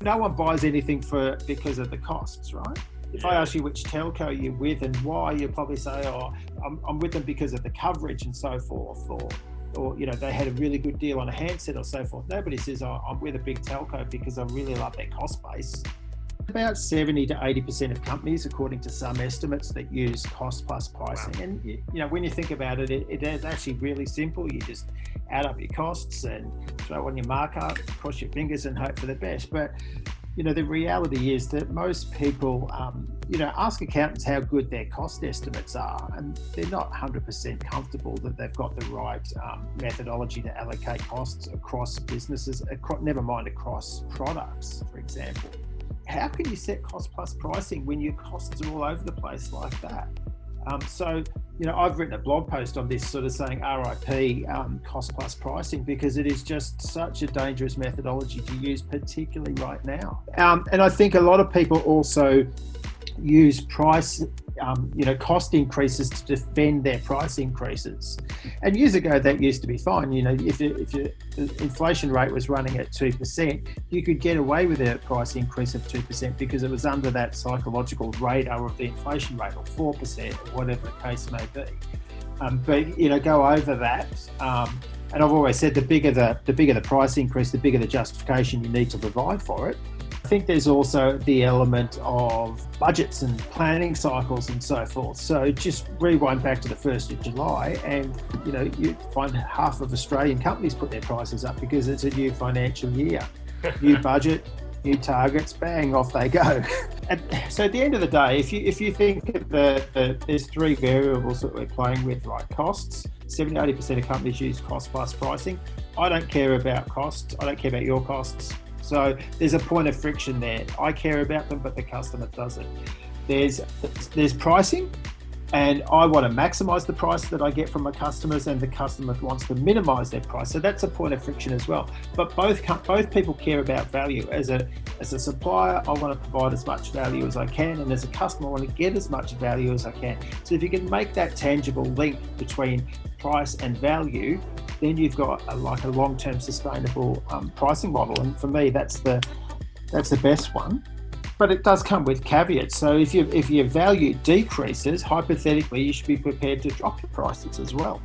no one buys anything because of the costs, right? If I ask you which telco you're with and why, you'll probably say, oh, I'm with them because of the coverage and so forth, or they had a really good deal on a handset or so forth. Nobody says, oh, I'm with a big telco because I really love their cost base. About 70 to 80% of companies, according to some estimates, that use cost plus pricing. Wow. And when you think about it, it is actually really simple. You just add up your costs and throw on your markup, cross your fingers and hope for the best. But the reality is that most people, ask accountants how good their cost estimates are, and they're not 100% comfortable that they've got the right methodology to allocate costs across businesses, never mind across products, for example. How can you set cost plus pricing when your costs are all over the place like that? I've written a blog post on this, sort of saying RIP cost plus pricing, because it is just such a dangerous methodology to use, particularly right now. And I think a lot of people also use cost increases to defend their price increases. And years ago, that used to be fine. If your inflation rate was running at 2%, you could get away with a price increase of 2% because it was under that psychological radar of the inflation rate, or 4%, or whatever the case may be. But go over that. And I've always said the bigger the price increase, the bigger the justification you need to provide for it. I think there's also the element of budgets and planning cycles and so forth. So just rewind back to the 1st of July and, you find half of Australian companies put their prices up because it's a new financial year. New budget, new targets, bang, off they go. And so at the end of the day, if you think that there's three variables that we're playing with, right? Costs. 70-80% of companies use cost plus pricing. I don't care about costs. I don't care about your costs. So there's a point of friction there. I care about them, but the customer doesn't. There's pricing, and I want to maximize the price that I get from my customers, and the customer wants to minimize their price. So that's a point of friction as well. But both people care about value. As a supplier, I want to provide as much value as I can, and as a customer, I want to get as much value as I can. So if you can make that tangible link between price and value, then you've got a long-term sustainable pricing model. And for me, that's the best one. But it does come with caveats. So if your value decreases, hypothetically, you should be prepared to drop your prices as well.